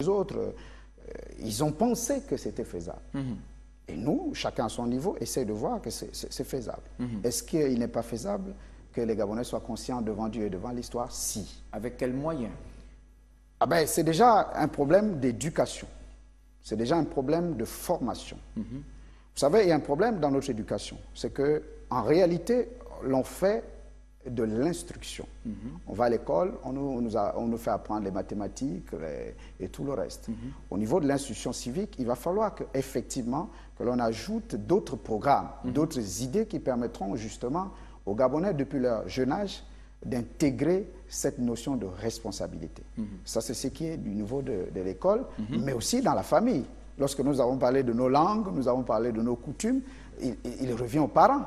les autres, ils ont pensé que c'était faisable. Et nous, chacun à son niveau, essaie de voir que c'est faisable. Est-ce qu'il n'est pas faisable que les Gabonais soient conscients devant Dieu et devant l'histoire? Si. Avec quels moyens? Ah ben, c'est déjà un problème d'éducation. C'est déjà un problème de formation. Vous savez, il y a un problème dans notre éducation. C'est qu'en réalité, l'on fait de l'instruction. On va à l'école, on nous fait apprendre les mathématiques et tout le reste. Au niveau de l'instruction civique, il va falloir qu'effectivement, que l'on ajoute d'autres programmes, d'autres idées qui permettront justement aux Gabonais, depuis leur jeune âge, d'intégrer cette notion de responsabilité. Ça, c'est ce qui est du niveau de l'école, mais aussi dans la famille. Lorsque nous avons parlé de nos langues, nous avons parlé de nos coutumes, il revient aux parents,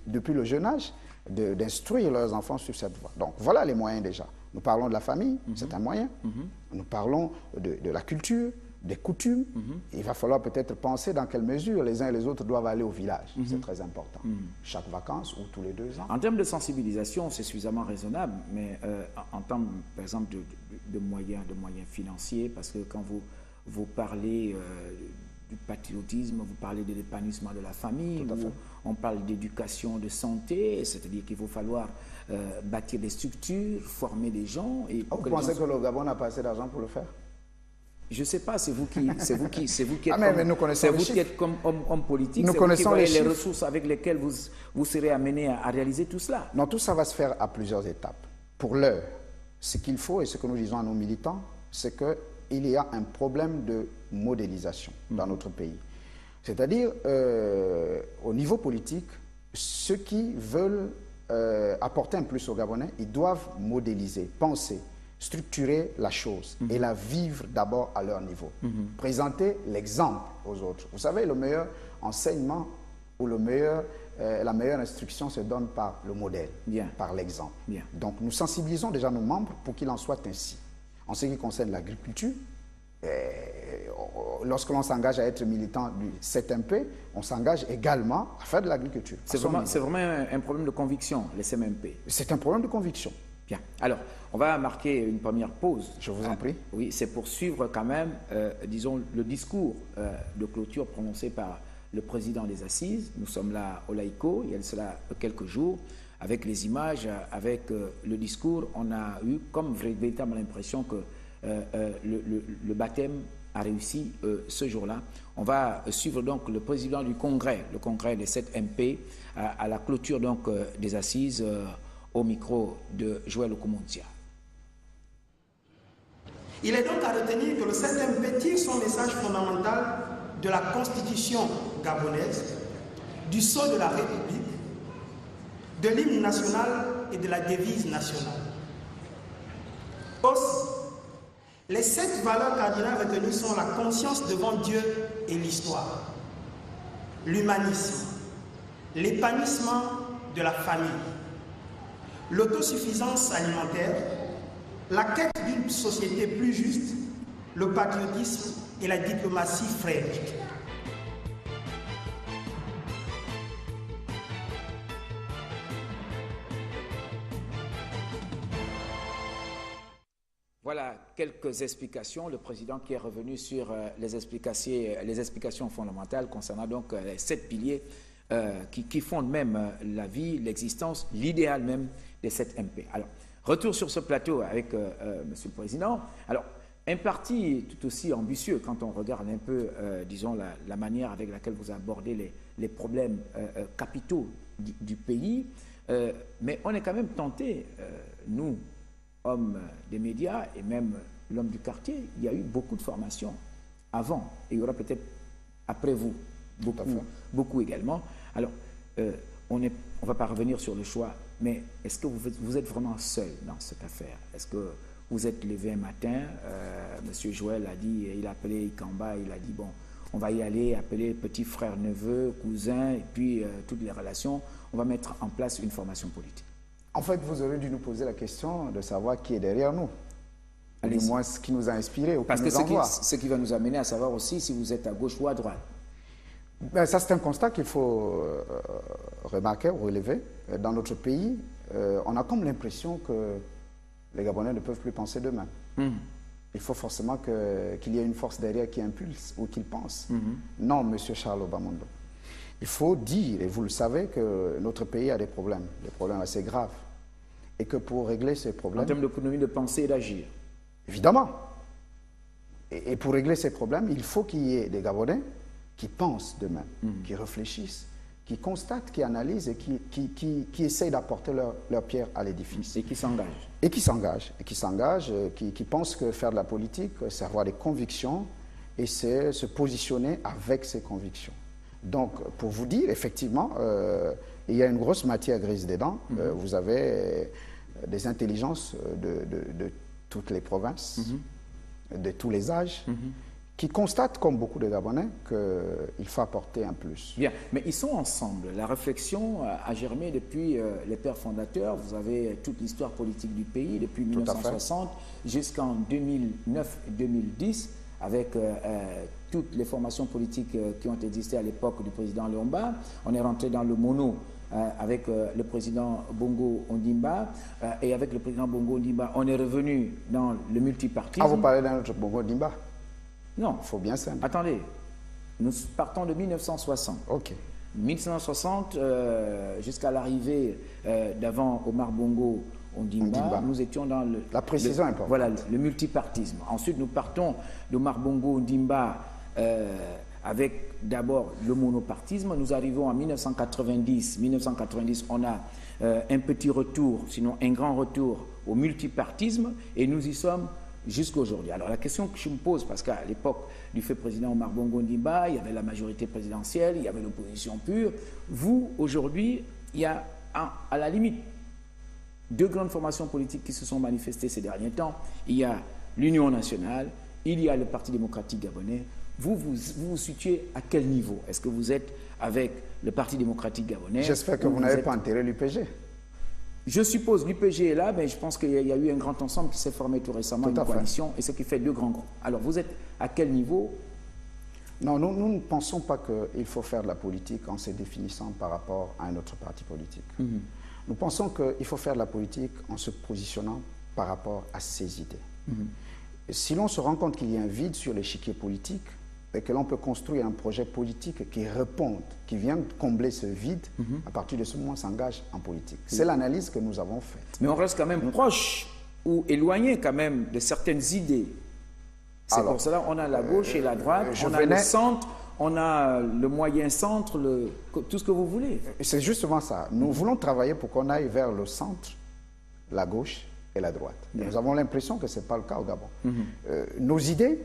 depuis le jeune âge, d'instruire leurs enfants sur cette voie. Donc, voilà les moyens déjà. Nous parlons de la famille, c'est un moyen. Nous parlons de la culture, des coutumes. Il va falloir peut-être penser dans quelle mesure les uns et les autres doivent aller au village. C'est très important. Chaque vacances ou tous les 2 ans. En termes de sensibilisation, c'est suffisamment raisonnable, mais en termes, par exemple, de moyens financiers, parce que quand vous parlez du patriotisme, vous parlez de l'épanouissement de la famille, on parle d'éducation, de santé, c'est-à-dire qu'il va falloir bâtir des structures, former des gens. Et vous pensez que le Gabon n'a pas assez d'argent pour le faire? Je ne sais pas, c'est vous qui êtes comme homme politique, c'est vous qui voyez les ressources avec lesquelles vous serez amené à réaliser tout cela. Non, tout ça va se faire à plusieurs étapes. Pour l'heure, ce qu'il faut et ce que nous disons à nos militants, c'est qu'il y a un problème de modélisation dans notre pays. C'est-à-dire, au niveau politique, ceux qui veulent apporter un plus aux Gabonais, ils doivent modéliser, penser, structurer la chose et la vivre d'abord à leur niveau. Présenter l'exemple aux autres. Vous savez, le meilleur enseignement ou la meilleure instruction se donne par le modèle, par l'exemple. Donc nous sensibilisons déjà nos membres pour qu'il en soit ainsi. En ce qui concerne l'agriculture, lorsque l'on s'engage à être militant du 7MP, on s'engage également à faire de l'agriculture. C'est vraiment un problème de conviction, les CMMP. C'est un problème de conviction. Bien. Alors, on va marquer une première pause. Je vous en prie. Oui, c'est pour suivre quand même, disons, le discours de clôture prononcé par le président des Assises. Nous sommes là au Laïco, il y a cela quelques jours. Avec les images, avec le discours, on a eu comme véritablement l'impression que le baptême a réussi ce jour-là. On va suivre donc le président du Congrès, le Congrès des 7MP, à la clôture donc des Assises, au micro de Joël Okumuntia. Il est donc à retenir que le 7MP tire son message fondamental de la Constitution gabonaise, du sceau de la République, de l'hymne national et de la devise nationale. Aussi, les 7 valeurs cardinales retenues sont la conscience devant Dieu et l'histoire, l'humanisme, l'épanouissement de la famille, l'autosuffisance alimentaire, la quête d'une société plus juste, le patriotisme et la diplomatie frérique. Voilà quelques explications. Le président qui est revenu sur les explications fondamentales concernant donc les 7 piliers qui fondent même la vie, l'existence, l'idéal même des 7MP. Alors, retour sur ce plateau avec Monsieur le Président. Alors, un parti tout aussi ambitieux quand on regarde un peu, disons, la manière avec laquelle vous abordez les problèmes capitaux du pays, mais on est quand même tenté, nous, hommes des médias et même l'homme du quartier, il y a eu beaucoup de formations avant, et il y aura peut-être après vous, beaucoup également. Alors, on ne va pas revenir sur le choix, mais est-ce que vous êtes vraiment seul dans cette affaire? Est-ce que vous êtes levé un matin, M. Joël a dit, il a appelé Ikamba, il a dit, bon, on va y aller, appeler petit frère, neveu, cousin, et puis toutes les relations, on va mettre en place une formation politique. En fait, vous aurez dû nous poser la question de savoir qui est derrière nous. Ou du moins ce qui nous a inspirés ou qui nous envoie. Parce que ce qui va nous amener à savoir aussi si vous êtes à gauche ou à droite. Ben, ça, c'est un constat qu'il faut remarquer ou relever. Dans notre pays, on a comme l'impression que les Gabonais ne peuvent plus penser d'eux-mêmes. il faut forcément qu'il y ait une force derrière qui impulse ou qui pense. Non, M. Charles Obamondo. Il faut dire, et vous le savez, que notre pays a des problèmes assez graves. Et que pour régler ces problèmes... En termes d'autonomie de penser et d'agir. Évidemment. Et pour régler ces problèmes, il faut qu'il y ait des Gabonais qui pensent d'eux-mêmes, qui réfléchissent, qui constatent, qui analysent et qui essayent d'apporter leur pierre à l'édifice. Et qui s'engagent. Et qui s'engagent, qui pensent que faire de la politique, c'est avoir des convictions et c'est se positionner avec ces convictions. Donc, pour vous dire, effectivement, il y a une grosse matière grise dedans. Vous avez des intelligences de toutes les provinces, de tous les âges, qui constatent, comme beaucoup de Gabonais, qu'il faut apporter un plus. Bien, mais ils sont ensemble. La réflexion a germé depuis les pères fondateurs. Vous avez toute l'histoire politique du pays, depuis 1960 jusqu'en 2009-2010, avec toutes les formations politiques qui ont existé à l'époque du président Léomba. On est rentré dans le mono avec le président Bongo Ondimba, et avec le président Bongo Ondimba, on est revenu dans le multipartisme. Ah, vous parlez d'un autre Bongo Ondimba? Non. Il faut bien ça. Attendez, nous partons de 1960. Ok. 1960, jusqu'à l'arrivée d'avant Omar Bongo Ondimba, nous étions dans le... La précision est importante. Voilà, le multipartisme. Ensuite, nous partons d'Omar Bongo Ondimba avec d'abord le monopartisme. Nous arrivons en 1990. 1990, on a un petit retour, sinon un grand retour au multipartisme, et nous y sommes jusqu'à aujourd'hui. Alors la question que je me pose, parce qu'à l'époque du fait président Omar Bongo Ondimba, il y avait la majorité présidentielle, il y avait l'opposition pure. Vous, aujourd'hui, il y a à la limite deux grandes formations politiques qui se sont manifestées ces derniers temps. Il y a l'Union nationale, il y a le Parti démocratique gabonais. Vous vous situez à quel niveau? Est-ce que vous êtes avec le Parti démocratique gabonais? J'espère que vous n'avez pas enterré l'UPG. Je suppose l'UPG est là, mais je pense qu'il y a eu un grand ensemble qui s'est formé tout récemment, une coalition, et ce qui fait deux grands groupes. Alors vous êtes à quel niveau? Non, nous ne pensons pas qu'il faut faire de la politique en se définissant par rapport à un autre parti politique. Nous pensons qu'il faut faire de la politique en se positionnant par rapport à ses idées. Si l'on se rend compte qu'il y a un vide sur l'échiquier politique, et que l'on peut construire un projet politique qui réponde, qui vient combler ce vide, à partir de ce moment, on s'engage en politique. C'est l'analyse que nous avons faite. Mais on reste quand même proche ou éloigné quand même de certaines idées. C'est pour cela qu'on a la gauche et la droite, on a le centre, on a le moyen centre, tout ce que vous voulez. C'est justement ça. Nous voulons travailler pour qu'on aille vers le centre, la gauche et la droite. Nous avons l'impression que ce n'est pas le cas au Gabon. Nos idées,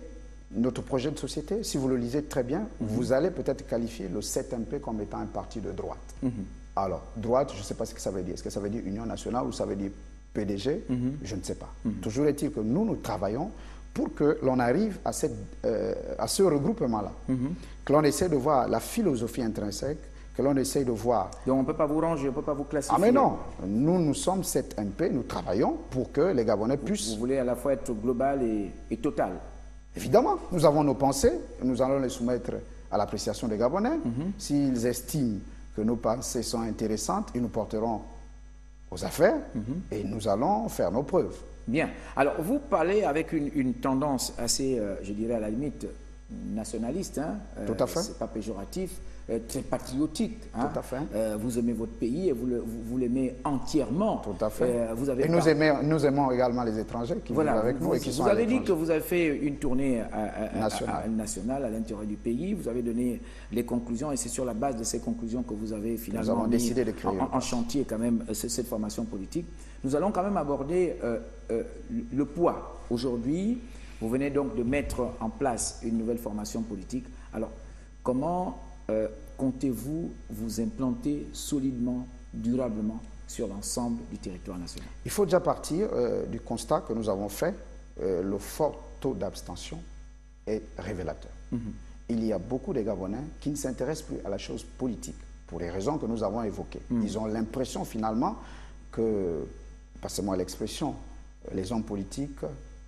notre projet de société, si vous le lisez très bien, vous allez peut-être qualifier le 7MP comme étant un parti de droite. Alors, droite, je ne sais pas ce que ça veut dire. Est-ce que ça veut dire Union nationale ou ça veut dire PDG? Je ne sais pas. Toujours est-il que nous travaillons pour que l'on arrive à ce regroupement-là, que l'on essaie de voir la philosophie intrinsèque, que l'on essaie de voir... Donc on ne peut pas vous ranger, on ne peut pas vous classifier. Ah mais non, nous sommes 7MP, nous travaillons pour que les Gabonais puissent... Vous voulez à la fois être global et total? Évidemment, nous avons nos pensées, nous allons les soumettre à l'appréciation des Gabonais. S'ils estiment que nos pensées sont intéressantes, ils nous porteront aux affaires et nous allons faire nos preuves. Bien. Alors, vous parlez avec une tendance assez, je dirais à la limite, nationaliste. Hein, tout à fait. C'est pas péjoratif, très patriotique. Hein. Tout à fait. Vous aimez votre pays et vous l'aimez entièrement. Tout à fait. Et nous aimons également les étrangers qui vivent avec nous et qui sont à l'étranger. Vous avez dit que vous avez fait une tournée nationale à l'intérieur du pays. Vous avez donné les conclusions et c'est sur la base de ces conclusions que vous avez finalement décidé de créer en chantier quand même cette formation politique. Nous allons quand même aborder le poids. Aujourd'hui, vous venez donc de mettre en place une nouvelle formation politique. Alors, comment comptez-vous vous implanter solidement, durablement sur l'ensemble du territoire national? Il faut déjà partir du constat que nous avons fait. Le fort taux d'abstention est révélateur. Il y a beaucoup de Gabonais qui ne s'intéressent plus à la chose politique pour les raisons que nous avons évoquées. Ils ont l'impression finalement que, passez-moi l'expression, les hommes politiques,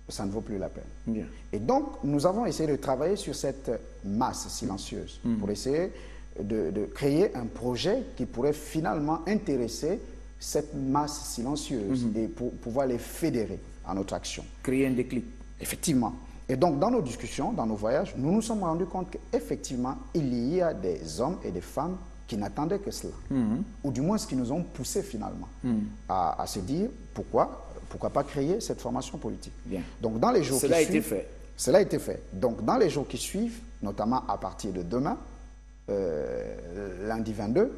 ça ne vaut plus la peine. Bien. Et donc, nous avons essayé de travailler sur cette masse silencieuse pour essayer de créer un projet qui pourrait finalement intéresser cette masse silencieuse et pour pouvoir les fédérer à notre action. Créer un déclic. Effectivement. Et donc, dans nos discussions, dans nos voyages, nous nous sommes rendus compte qu'effectivement, il y a des hommes et des femmes qui n'attendaient que cela. Ou du moins, ce qui nous ont poussé finalement à se dire pourquoi pas créer cette formation politique. Bien. Donc, dans les jours Cela qui a été suivent, fait. Cela a été fait. Donc, dans les jours qui suivent, notamment à partir de demain, lundi 22,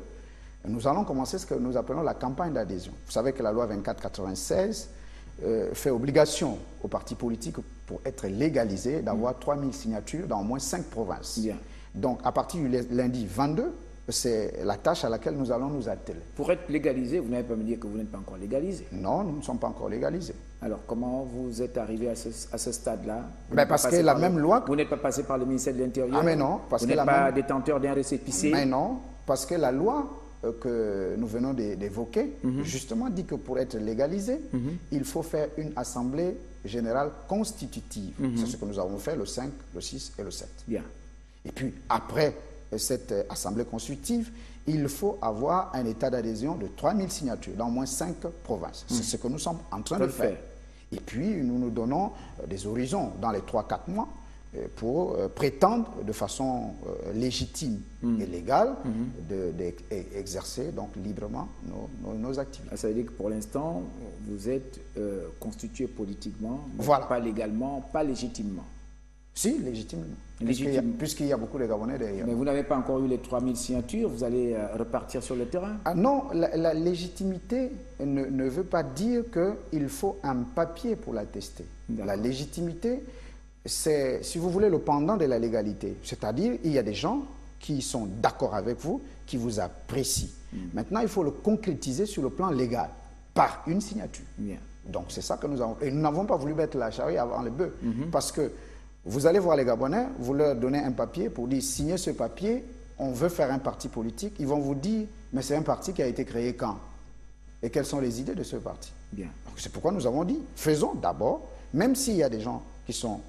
nous allons commencer ce que nous appelons la campagne d'adhésion. Vous savez que la loi 2496 fait obligation aux partis politiques, pour être légalisés, d'avoir 3000 signatures dans au moins 5 provinces. Bien. Donc, à partir du lundi 22, c'est la tâche à laquelle nous allons nous atteler. Pour être légalisé, vous n'avez pas me dire que vous n'êtes pas encore légalisé. Non, nous ne sommes pas encore légalisés. Alors, comment vous êtes arrivé à ce stade-là? Parce que la même loi... Vous n'êtes pas passé par le ministère de l'Intérieur? Ah, mais non. Parce vous que n'êtes pas détenteur d'un récépissé? Mais non, parce que la loi que nous venons d'évoquer, justement dit que pour être légalisé, il faut faire une assemblée générale constitutive. C'est ce que nous avons fait le 5, le 6 et le 7. Bien. Et puis, après cette assemblée constitutive, il faut avoir un état d'adhésion de 3000 signatures dans au moins 5 provinces. C'est ce que nous sommes en train de faire. Et puis, nous nous donnons des horizons dans les 3-4 mois pour prétendre de façon légitime et légale d'exercer donc librement nos activités. Ça veut dire que pour l'instant, vous êtes constitué politiquement, mais voilà. Pas légalement, pas légitimement. Si, légitimement. Puisqu'il y a beaucoup de Gabonais derrière. Mais vous n'avez pas encore eu les 3000 signatures, vous allez repartir sur le terrain? Ah non, la légitimité ne veut pas dire qu'il faut un papier pour l'attester. La légitimité, c'est, si vous voulez, le pendant de la légalité. C'est-à-dire, il y a des gens qui sont d'accord avec vous, qui vous apprécient. Maintenant, il faut le concrétiser sur le plan légal, par une signature. Bien. Donc, c'est ça que nous avons. Et nous n'avons pas voulu mettre la charrue avant les bœufs, parce que vous allez voir les Gabonais, vous leur donnez un papier pour dire, signez ce papier, on veut faire un parti politique. Ils vont vous dire, mais c'est un parti qui a été créé quand? Et quelles sont les idées de ce parti? Bien. C'est pourquoi nous avons dit, faisons d'abord, même s'il y a des gens qui sont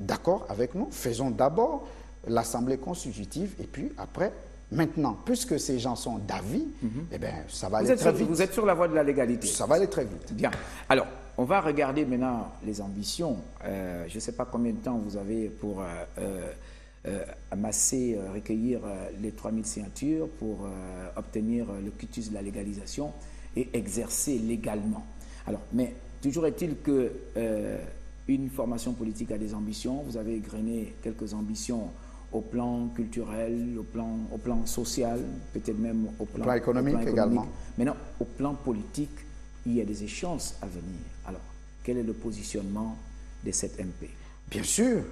d'accord avec nous, faisons d'abord l'Assemblée constitutive et puis après, maintenant, puisque ces gens sont d'avis, eh bien, ça va aller très vite. Vous êtes sur la voie de la légalité. Ça va aller très vite. Bien. Alors, on va regarder maintenant les ambitions. Je ne sais pas combien de temps vous avez pour amasser, recueillir les 3000 signatures pour obtenir le quitus de la légalisation et exercer légalement. Alors, mais toujours est-il que une formation politique a des ambitions. Vous avez égrené quelques ambitions au plan culturel, au plan social, peut-être même au plan économique également. Maintenant, au plan politique, il y a des échéances à venir. Alors, quel est le positionnement de cette MP? Bien sûr,